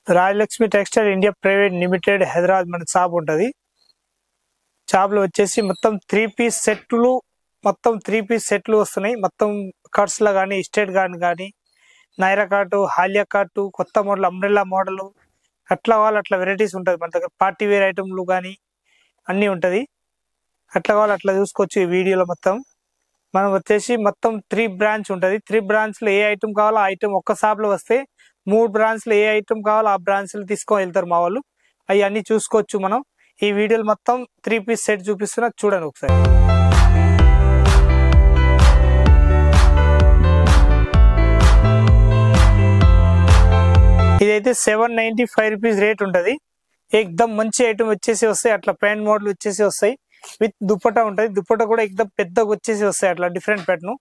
Rajalakshmi textile India private limited Hyderabad మన shop ఉంటుంది. Shop లో వచ్చేసి మొత్తం 3 పీస్ సెట్లు, మొత్తం 3 పీస్ సెట్లు వస్తున్నాయి. మొత్తం కట్స్ లా కానీ స్టేట్ కానీ నైరా కాటు, హాలియా కాటు, కొత్త మోడల్, అంబ్రెల్లా మోడల్, అట్లా వాళ్ళు అట్లా వెరైటీస్ ఉంటుంది మన దగ్గర. పార్టీ వేర్ ఐటమ్లు కానీ అన్నీ ఉంటుంది. అట్లా కావాలి అట్లా చూసుకోవచ్చు ఈ వీడియోలో. మొత్తం మనం వచ్చేసి మొత్తం 3 బ్రాంచ్ ఉంటుంది. 3 బ్రాంచ్ లో ఏ ఐటమ్ కావాలో ఆ ఐటమ్ ఒక్క షాప్ లో వస్తే 3 బ్రాంచ్ లో ఏ ఐటమ్ కావాలో ఆ బ్రాంచ్ లో తీసుకొని వెళ్తారు మా వాళ్ళు. అవి అన్ని చూసుకోవచ్చు మనం ఈ వీడియోలో. మొత్తం 3 పీస్ సెట్ చూపిస్తున్నా, చూడండి ఒకసారి. ఇదైతే 795 రూపీస్ రేట్ ఉంటుంది. ఎక్దమ్ మంచి ఐటమ్ వచ్చేసి వస్తాయి. అట్లా ప్యాంట్ మోడల్ వచ్చేసి వస్తాయి. విత్ దుపట్టా ఉంటుంది. దుపట్టా కూడా ఎక్దమ్ పెద్దగా వచ్చేసి వస్తాయి. అట్లా డిఫరెంట్ ప్యాటర్న్,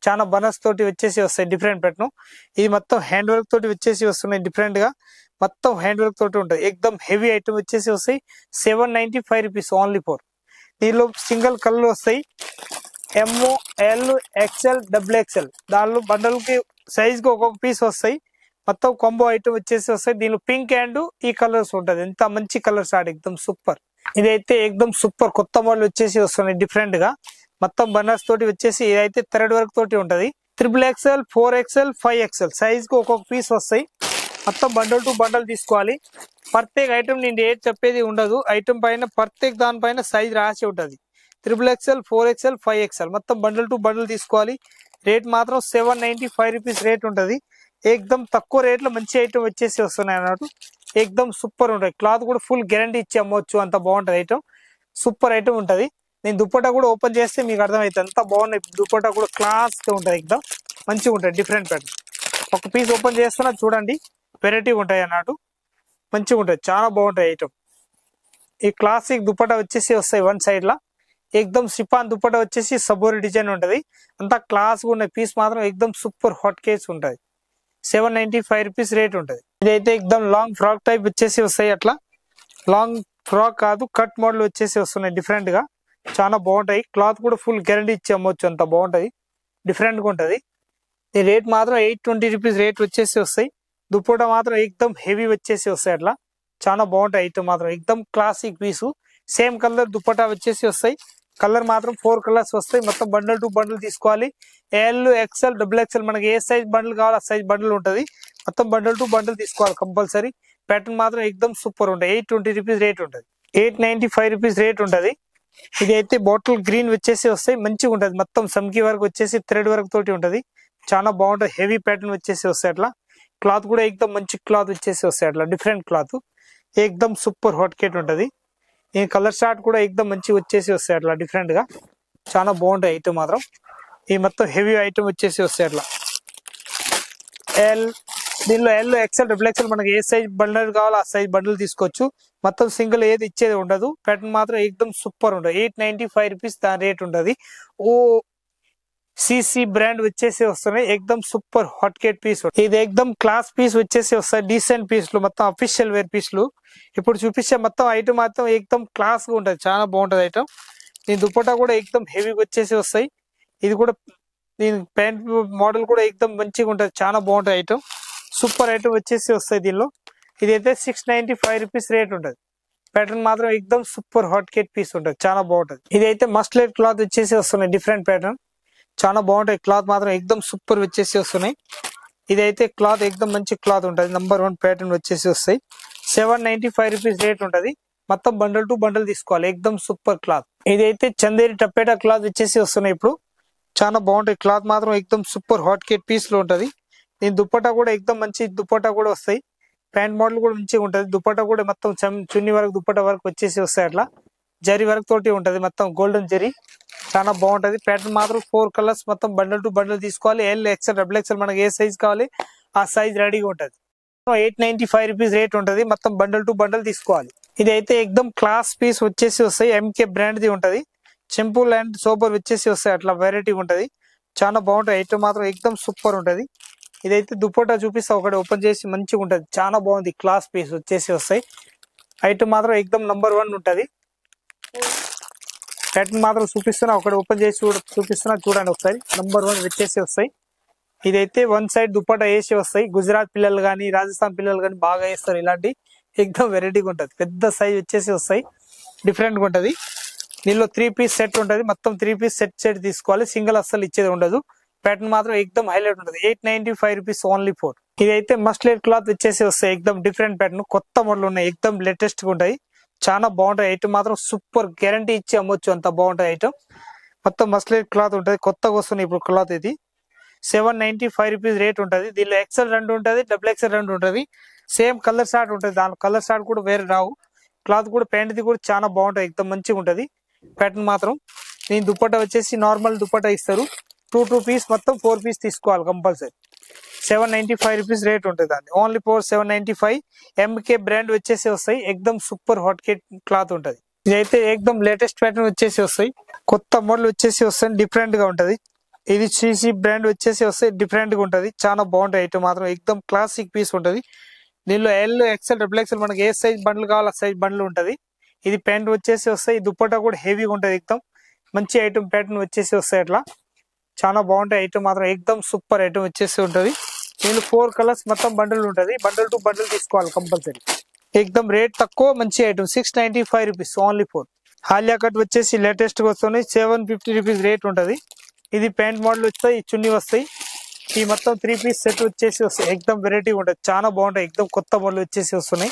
చాలా బనస్ తోటి వచ్చేసి వస్తాయి డిఫరెంట్ ప్యాటర్న్. ఇది మొత్తం హ్యాండ్ వర్క్ తోటి వచ్చేసి వస్తున్నాయి. డిఫరెంట్ గా మొత్తం హ్యాండ్ వర్క్ తోటి ఉంటుంది. ఎక్దమ్ హెవీ ఐటమ్ వచ్చేసి వస్తాయి. 795 రూపీస్ ఓన్లీ ఫోర్. దీనిలో సింగిల్ కలర్ వస్తాయి. M, L, XL, XXL. దానిలో బండల్ కి సైజ్ కి ఒక్కొక్క పీస్ వస్తాయి. మొత్తం కాంబో ఐటమ్ వచ్చేసి వస్తాయి. దీనిలో పింక్ అండ్ ఈ కలర్స్ ఉంటుంది. ఎంత మంచి కలర్స్ ఆడ ఎక్దమ్ సూపర్. ఇదైతే ఎక్దమ్ సూపర్ కొత్త మోడల్ వచ్చేసి వస్తున్నాయి డిఫరెంట్ గా. మొత్తం బనర్స్ తోటి వచ్చేసి ఇదైతే థ్రెడ్ వర్క్ తోటి ఉంటది. XXL, 4XL, 5XL సైజ్ కి ఒక్కొక్క పీస్ వస్తాయి. మొత్తం బండల్ టు బండల్ తీసుకోవాలి. ప్రత్యేక ఐటమ్ నేను ఏది చెప్పేది ఉండదు. ఐటమ్ పైన ప్రత్యేక దానిపైన సైజ్ రాసి ఉంటది. XXL, 4XL, 5XL మొత్తం బండల్ టు బండల్ తీసుకోవాలి. రేట్ మాత్రం 795 రూపీస్ రేట్ ఉంటది. ఎక్దమ్ తక్కువ రేట్ లో మంచి ఐటమ్ వచ్చేసి వస్తున్నాయి అన్నట్టు. ఎక్దమ్ సూపర్ ఉంటాయి. క్లాత్ కూడా ఫుల్ గ్యారంటీ ఇచ్చి అమ్మవచ్చు. అంత బాగుంటది ఐటమ్. సూపర్ ఐటమ్ ఉంటది. నేను దుపట్టా కూడా ఓపెన్ చేస్తే మీకు అర్థమవుతుంది. అంత బాగున్నాయి. దుపట్టా కూడా క్లాస్ గా ఉంటది. ఎక్దమ్ మంచిగా ఉంటుంది. Different pattern. ఒక పీస్ ఓపెన్ చేస్తున్నా చూడండి. వెరైటీ ఉంటాయి అన్నట్టు. మంచిగా ఉంటుంది. చాలా బాగుంటాయి ఐటమ్. ఈ క్లాసిక్ దుపట్టా వచ్చేసి వస్తాయి వన్ సైడ్ లా. ఎక్దమ్ సిపాన్ దుపట్టా వచ్చేసి సబోరి డిజైన్ ఉంటది. అంతా క్లాస్ గా ఉన్న పీస్ మాత్రం ఎక్దమ్ సూపర్ హాట్ కేస్ ఉంటది. 795 రూపీస్ రేట్ ఉంటది. ఇదైతే ఎక్దమ్ లాంగ్ ఫ్రాక్ టైప్ వచ్చేసి వస్తాయి. అట్లా లాంగ్ ఫ్రాక్ కాదు, కట్ మోడల్ వచ్చేసి వస్తున్నాయి డిఫరెంట్ గా. చాలా బాగుంటాయి. క్లాత్ కూడా ఫుల్ గ్యారంటీ ఇచ్చి అమ్మవచ్చు. అంత బాగుంటది. డిఫరెంట్ గా ఉంటది. ఈ రేట్ మాత్రం 820 రూపీస్ రేట్ వచ్చేసి వస్తాయి. దుపట్టా మాత్రం ఎక్దమ్ హెవీ వచ్చేసి వస్తాయి. అట్లా చాలా బాగుంటాయి ఐటమ్ మాత్రం. ఎక్దమ్ క్లాసిక్ పీసు. సేమ్ కలర్ దుపట్టా వచ్చేసి వస్తాయి. కలర్ మాత్రం 4 కలర్స్ వస్తాయి. మొత్తం బండల్ టు బండల్ తీసుకోవాలి. ఎల్, XXL, XXL మనకి ఏ సైజ్ బండిల్ కావాలో ఆ సైజ్ బండిల్ ఉంటది. మొత్తం బండల్ టు బండల్ తీసుకోవాలి కంపల్సరీ. ప్యాటర్న్ మాత్రం ఎక్దమ్ సూపర్ ఉంటాయి. 820 రూపీస్ రేట్ ఉంటది. 895 రూపీస్ రేట్ ఉంటది. ఇది అయితే బాటిల్ గ్రీన్ వచ్చేసి వస్తాయి. మంచిగా ఉంటది. మొత్తం సమ్కి వర్క్ వచ్చేసి థ్రెడ్ వర్క్ తోటి ఉంటది. చాలా బాగుంటది. హెవీ ప్యాటర్న్ వచ్చేసి వస్తాయి. అట్లా క్లాత్ కూడా ఎక్దమ్ మంచి క్లాత్ వచ్చేసి వస్తాయి. అట్లా డిఫరెంట్ క్లాత్. ఎక్దమ్ సూపర్ హాట్ కేట్ ఉంటది. ఈ కలర్ షార్ట్ కూడా ఎక్దమ్ మంచి వచ్చేసి వస్తాయి. అట్లా డిఫరెంట్ గా చాలా బాగుంటాయి ఐటమ్ మాత్రం. ఈ మొత్తం హెవీ ఐటమ్ వచ్చేసి వస్తాయి. అట్లా ఎల్, దీనిలో ఎల్, XXL, XXL మనకి ఏ సైజ్ బండల్ కావాలో ఆ సైజ్ బండల్ తీసుకోవచ్చు. మొత్తం సింగిల్ ఏది ఇచ్చేది ఉండదు. ప్యాటర్న్ మాత్రం ఎక్దమ్ సూపర్ ఉంటుంది. 895 రూపీస్ దాని రేట్ ఉంటది. ఓ సిసి బ్రాండ్ వచ్చేసి వస్తున్నాయి. ఎక్దమ్ సూపర్ హాట్ కేట్ పీస్. ఇది ఎక్దమ్ క్లాస్ పీస్ వచ్చేసి వస్తాయి. డీసెంట్ పీస్లు, మొత్తం అఫీషియల్ వేర్ పీస్లు. ఇప్పుడు చూపించే మొత్తం ఐటమ్ మాత్రం ఎక్దమ్ క్లాస్ గా ఉంటది. చాలా బాగుంటది ఐటమ్. దీని దుపట్టా కూడా ఎక్దమ్ హెవీగా వచ్చేసి వస్తాయి. ఇది కూడా దీని ప్యాంట్ మోడల్ కూడా ఎక్దమ్ మంచిగా ఉంటది. చాలా బాగుంటది ఐటమ్. సూపర్ ఐటమ్ వచ్చేసి వస్తాయి దీనిలో. ఇదైతే 695 రూపీస్ రేట్ ఉంటది. ప్యాటర్న్ మాత్రం ఎక్దమ్ సూపర్ హాట్ కేట్ పీస్ ఉంటది. చాలా బాగుంటది. ఇదైతే మస్టర్డ్ క్లాత్ వచ్చేసి వస్తున్నాయి. Different pattern. చాలా బాగుంటాయి. క్లాత్ మాత్రం ఎక్దమ్ సూపర్ వచ్చేసి వస్తున్నాయి. ఇదైతే క్లాత్ ఎక్దమ్ మంచి క్లాత్ ఉంటది. నంబర్ 1 ప్యాటర్న్ వచ్చేసి వస్తాయి. 795 రూపీస్ రేట్ ఉంటది. మొత్తం బండల్ టు బండల్ తీసుకోవాలి. ఎక్దమ్ సూపర్ క్లాత్. ఇదైతే చందేరి టపేటా క్లాత్ వచ్చేసి వస్తున్నాయి. ఇప్పుడు చాలా బాగుంటాయి. క్లాత్ మాత్రం ఎక్దమ్ సూపర్ హాట్ కేట్ పీస్ లో ఉంటది. దీని దుపట్టా కూడా ఎక్దమ్ మంచి దుపట్టా కూడా వస్తాయి. ప్యాంట్ మోడల్ కూడా మంచిగా ఉంటది. దుపట్టా కూడా మొత్తం చున్ని వరకు దుపట్టా వరకు వచ్చేసి వస్తాయి. అట్లా జరీ వర్క్ తోటి ఉంటది. మొత్తం గోల్డెన్ జరీ. చాలా బాగుంటది. ప్యాటర్న్ మాత్రం 4 కలర్స్. మొత్తం బండల్ టు బండల్ తీసుకోవాలి. ఎల్, XXL, XXL మనకి ఏ సైజ్ కావాలి ఆ సైజ్ రెడీగా ఉంటది. 895 రూపీస్ రేట్ ఉంటది. మొత్తం బండల్ టు బండల్ తీసుకోవాలి. ఇది అయితే ఎక్దమ్ క్లాస్ పీస్ వచ్చేసి వస్తాయి. MK బ్రాండ్ ది ఉంటది. సింపుల్ అండ్ సూపర్ వచ్చేసి వస్తాయి. అట్లా వెరైటీ ఉంటది. చాలా బాగుంటది. ఐటమ్ మాత్రం ఎక్దమ్ సూపర్ ఉంటది. ఇదైతే దుపట్టా చూపిస్తా ఒకటి ఓపెన్ చేసి. మంచిగా ఉంటది. చాలా బాగుంది. క్లాస్ పీస్ వచ్చేసి వస్తాయి. ఐటమ్ మాత్రం ఎక్దమ్ నంబర్ 1 ఉంటది. ప్యాటర్న్ మాత్రం చూపిస్తున్నా ఒకటి ఓపెన్ చేసి చూపిస్తున్నా చూడండి ఒకసారి. నంబర్ 1 వచ్చేసి వస్తాయి. ఇదైతే వన్ సైడ్ దుపట్టా వేసి వస్తాయి. గుజరాత్ పిల్లలు కానీ రాజస్థాన్ పిల్లలు కానీ బాగా వేస్తారు ఇలాంటి. ఎక్దమ్ వెరైటీగా ఉంటది. పెద్ద సైజ్ వచ్చేసి వస్తాయి. డిఫరెంట్ గా ఉంటది. దీనిలో 3 పీస్ సెట్ ఉంటది. మొత్తం 3 పీస్ సెట్ తీసుకోవాలి. సింగిల్ అస్సలు ఇచ్చేది ఉండదు. ప్యాటర్న్ మాత్రం ఎక్దమ్ హైలైట్ ఉంటది. 895 రూపీస్ ఓన్లీ ఫోర్. ఇదైతే మస్టర్డ్ క్లాత్ వచ్చేసి వస్తాయి. ఎక్దమ్ డిఫరెంట్ ప్యాటర్న్, కొత్త మోడల్ ఉన్నాయి. ఎక్దమ్ లేటెస్ట్ గా ఉంటాయి. చాలా బాగుంటాయి. ఐటమ్ మాత్రం సూపర్, గ్యారంటీ ఇచ్చి అమ్మొచ్చు. అంత బాగుంటాయి ఐటమ్. మొత్తం మస్టర్డ్ క్లాత్ ఉంటది. కొత్తగా వస్తున్నాయి ఇప్పుడు క్లాత్. ఇది 795 రూపీస్ రేట్ ఉంటది. దీనిలో ఎక్సెల్ 2 ఉంటది, డబుల్ ఎక్సెల్ 2 ఉంటది. సేమ్ కలర్ షార్ట్ ఉంటది. దాని కలర్ షార్ట్ కూడా వేరే రావు. క్లాత్ కూడా ప్యాంట్ ది కూడా చాలా బాగుంటది. ఎక్దమ్ మంచిగా ఉంటది ప్యాటర్న్ మాత్రం. దీని దుపట్టా వచ్చేసి నార్మల్ దుపట్టా ఇస్తారు. 2 పీస్ మొత్తం 4 పీస్ తీసుకోవాలి కంపల్సరీ. 795 రూపీస్ రేట్ ఉంటుంది. దాన్ని ఓన్లీ ఫోర్ 795. ఎంకే బ్రాండ్ వచ్చేసి వస్తాయి. ఎక్దమ్ సూపర్ హాట్ కేట్ క్లాత్ ఉంటది. ఇదైతే ఎక్దమ్ లేటెస్ట్ ప్యాటర్న్ వచ్చేసి వస్తాయి. కొత్త మోడల్ వచ్చేసి వస్తాయి. డిఫరెంట్ గా ఉంటది. ఇది సిసి బ్రాండ్ వచ్చేసి వస్తాయి. డిఫరెంట్ గా ఉంటది. చాలా బాగుంటాయి ఐటమ్ మాత్రం. ఎక్దమ్ క్లాసిక్ పీస్ ఉంటది. దీనిలో ఎల్, ఎక్సెల్, డబుల్ ఎక్సెల్ మనకి ఏ సైజ్ బండ్లు కావాలి ఆ సైజ్ బండ్లు ఉంటది. ఇది ప్యాంట్ వచ్చేసి వస్తాయి. దుపట్టా కూడా హెవీగా ఉంటది. ఎక్దమ్ మంచి ఐటమ్ ప్యాటర్న్ వచ్చేసి వస్తాయి. అట్లా చాలా బాగుంటాయి ఐటమ్ మాత్రం. ఎక్దమ్ సూపర్ ఐటమ్ వచ్చేసి ఉంటది. దీనిలో 4 కలర్స్ మొత్తం బండిల్ ఉంటది. బండిల్ టు బండిల్ తీసుకోవాలి కంపల్సరీ. ఎక్దమ్ రేట్ తక్కువ, మంచి ఐటమ్. 695 rupees only four. హాలియా కట్ వచ్చేసి లేటెస్ట్ గా వస్తున్నాయి. 750 రూపీస్ రేట్ ఉంటది. ఇది ప్యాంట్ మోడల్ వస్తాయి. చున్నీ వస్తాయి. ఈ మొత్తం 3 పీస్ సెట్ వచ్చేసి వస్తాయి. ఎక్దమ్ వెరైటీ ఉంటది. చాలా బాగుంటాయి. ఎక్దమ్ కొత్త మోడల్ వచ్చేసి వస్తున్నాయి.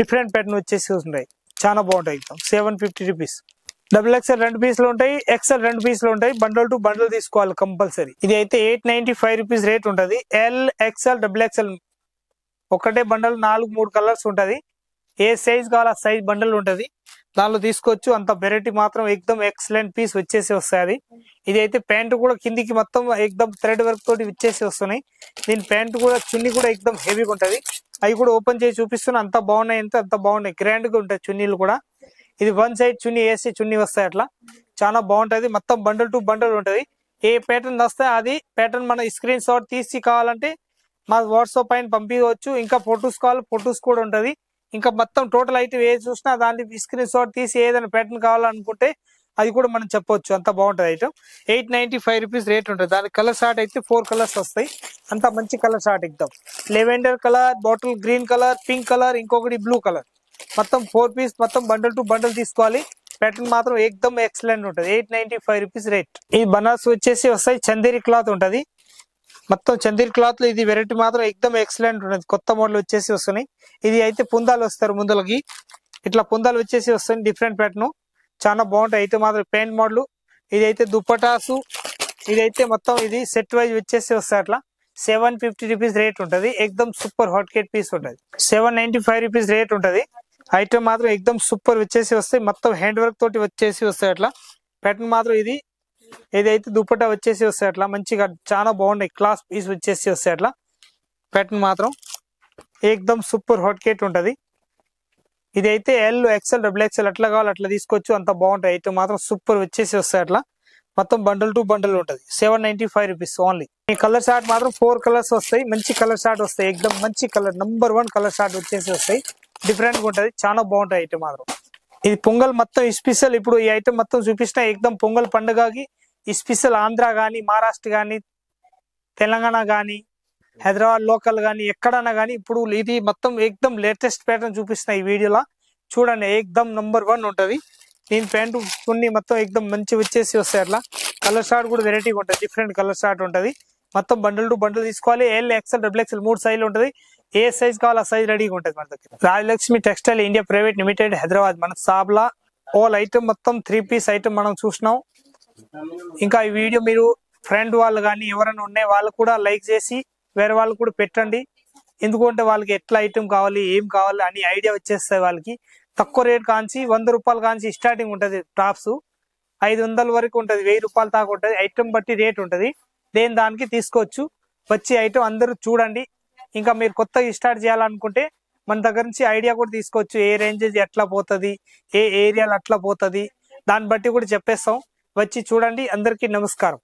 డిఫరెంట్ ప్యాటర్న్ వచ్చేసి వస్తున్నాయి. చాలా బాగుంటాయి. ఎక్దమ్ 750 రూపీస్. డబుల్ ఎక్సెల్ 2 పీసులు ఉంటాయి. ఎక్సెల్ 2 పీసులు ఉంటాయి. బండల్ టు బండల్ తీసుకోవాలి కంపల్సరీ. ఇది అయితే 895 రూపీస్ రేట్ ఉంటది. ఎల్, ఎక్సెల్, డబుల్ ఎక్సెల్ ఒకటే బండల్ 3 కలర్స్ ఉంటది. ఏ సైజ్ కావాలి ఆ సైజ్ బండల్ ఉంటది. దానిలో తీసుకోవచ్చు. అంత వెరైటీ మాత్రం ఎక్దమ్ ఎక్సలెంట్ పీస్ వచ్చేసి వస్తాయి. ఇది అయితే ప్యాంటు కూడా కిందికి మొత్తం ఎక్దమ్ థ్రెడ్ వర్క్ తోటి వచ్చేసి వస్తున్నాయి. దీని ప్యాంటు కూడా చున్నీ కూడా ఎక్దమ్ హెవీగా ఉంటది. అవి కూడా ఓపెన్ చేసి చూపిస్తున్నా. అంత బాగున్నాయి. అంత బాగున్నాయి. గ్రాండ్ గా ఉంటాయి చున్నీలు కూడా. ఇది వన్ సైడ్ చున్నీ, వేసి చున్నీ వస్తాయి. అట్లా చాలా బాగుంటది. మొత్తం బండల్ టు బండల్ ఉంటది. ఏ ప్యాటర్న్ వస్తే అది ప్యాటర్న్ మన స్క్రీన్ షాట్ తీసి కావాలంటే మా వాట్సాప్ పైన పంపించవచ్చు. ఇంకా ఫొటోస్ కావాలి, ఫొటోస్ కూడా ఉంటది. ఇంకా మొత్తం టోటల్ ఐటమ్ ఏది చూసినా దాన్ని స్క్రీన్ షాట్ తీసి ఏదైనా ప్యాటర్న్ కావాలనుకుంటే అది కూడా మనం చెప్పొచ్చు. అంత బాగుంటది ఐటమ్. 895 రూపీస్ రేట్ ఉంటుంది. దానికి కలర్ షార్ట్ అయితే 4 కలర్స్ వస్తాయి. అంత మంచి కలర్ షార్ట్ ఎక్దమ్. Lavender colour, bottle green colour, pink colour, ఇంకొకటి బ్లూ కలర్. మొత్తం 4 పీస్ మొత్తం బండల్ టు బండల్ తీసుకోవాలి. ప్యాటర్న్ మాత్రం ఎక్దమ్ ఎక్సలెంట్ ఉంటది. 895 రూపీస్ రేట్. ఈ బనారస్ వచ్చేసి వస్తాయి. చందేరి క్లాత్ ఉంటది. మొత్తం చందేరి క్లాత్ లో ఇది వెరైటీ మాత్రం ఎక్దమ్ ఎక్సలెంట్ ఉంటది. కొత్త మోడల్ వచ్చేసి వస్తున్నాయి. ఇది అయితే పుందాలు వస్తారు ముందలకి. ఇట్లా పుందాలు వచ్చేసి వస్తాయి. డిఫరెంట్ ప్యాటర్న్ చాలా బాగుంటాయి. అయితే మాత్రం పెయింట్ మోడల్. ఇది అయితే దుప్పటాసు. ఇదైతే మొత్తం ఇది సెట్ వైజ్ వచ్చేసి వస్తాయి. అట్లా 750 రూపీస్ రేట్ ఉంటది. ఎక్దమ్ సూపర్ హాట్ కేట్ పీస్ ఉంటది. 795 రూపీస్ రేట్ ఉంటది. ఐటమ్ మాత్రం ఎక్దమ్ సూపర్ వచ్చేసి వస్తాయి. మొత్తం హ్యాండ్ వర్క్ తోటి వచ్చేసి వస్తాయి. అట్లా ప్యాటర్న్ మాత్రం ఇది ఏదైతే దుపట్టా వచ్చేసి వస్తాయి. అట్లా మంచిగా చాలా బాగున్నాయి. క్లాస్ పీస్ వచ్చేసి వస్తాయి. అట్లా ప్యాటర్న్ మాత్రం ఎక్దమ్ సూపర్ హాట్ కేట్ ఉంటది. ఇదైతే ఎల్, ఎక్సెల్, డబుల్ ఎక్సెల్ అట్లా కావాలి అట్లా తీసుకోవచ్చు. అంత బాగుంటాయి. ఐటమ్ మాత్రం సూపర్ వచ్చేసి వస్తాయి. అట్లా మొత్తం బండల్ టు బండల్ ఉంటది. 795 రూపీస్ ఓన్లీ. ఈ కలర్ షార్ట్ మాత్రం 4 కలర్స్ వస్తాయి. మంచి కలర్ షార్ట్ వస్తాయి. ఎక్దమ్ మంచి కలర్, నంబర్ 1 కలర్ షార్ట్ వచ్చేసి వస్తాయి. డిఫరెంట్ గా ఉంటది. చాలా బాగుంటాయి ఐటమ్ మాత్రం. ఇది పొంగల్ మొత్తం స్పెషల్. ఇప్పుడు ఈ ఐటమ్ మొత్తం చూపిస్తున్నా. ఎక్దమ్ పొంగల్ పండుగకి స్పెషల్. ఆంధ్ర గానీ, మహారాష్ట్ర గానీ, తెలంగాణ గానీ, హైదరాబాద్ లోకల్ గానీ, ఎక్కడన్నా గానీ ఇప్పుడు ఇది మొత్తం ఎక్దమ్ లేటెస్ట్ ప్యాటర్న్ చూపిస్తున్నా ఈ వీడియోలో. చూడండి ఎక్దమ్ నంబర్ 1 ఉంటది. దీని ప్యాంటు కొన్ని మొత్తం ఎక్దమ్ మంచి వచ్చేసి వస్తాయి. అట్లా కలర్ షార్ట్ కూడా వెరైటీగా ఉంటుంది. డిఫరెంట్ కలర్ షార్ట్ ఉంటది. మొత్తం బండల్ టు బండల్ తీసుకోవాలి. ఎల్, ఎక్సెల్, డబుల్ ఎక్సెల్ 3 సైజులు ఉంటది. ఏ సైజ్ కావాలి ఆ సైజ్ రెడీగా ఉంటుంది మన దగ్గర. Rajalakshmi textile India private limited, Hyderabad. మన షాప్లా ఆల్ ఐటమ్ మొత్తం 3 పీస్ ఐటమ్ మనం చూసినాం. ఇంకా ఈ వీడియో మీరు ఫ్రెండ్ వాళ్ళు కానీ ఎవరైనా ఉన్నాయి వాళ్ళు కూడా లైక్ చేసి వేరే వాళ్ళు కూడా పెట్టండి. ఎందుకంటే వాళ్ళకి ఎట్లా ఐటమ్ కావాలి, ఏం కావాలి అని ఐడియా వచ్చేస్తాయి వాళ్ళకి. తక్కువ రేట్ కాంచి 100 రూపాయలు కాంచి స్టార్టింగ్ ఉంటది. టాప్స్ 500 వరకు ఉంటది. 1000 రూపాయలు దాకా ఉంటది. ఐటమ్ బట్టి రేట్ ఉంటది. దానికి తీసుకోవచ్చు. వచ్చి ఐటమ్ అందరూ చూడండి. ఇంకా మీరు కొత్తగా స్టార్ట్ చేయాలనుకుంటే మన దగ్గర నుంచి ఐడియా కూడా తీసుకోవచ్చు. ఏ రేంజెస్ ఎట్లా పోతుంది, ఏ ఏరియాలో అట్లా పోతుంది, దాన్ని బట్టి కూడా చెప్పేస్తాం. వచ్చి చూడండి. అందరికీ నమస్కారం.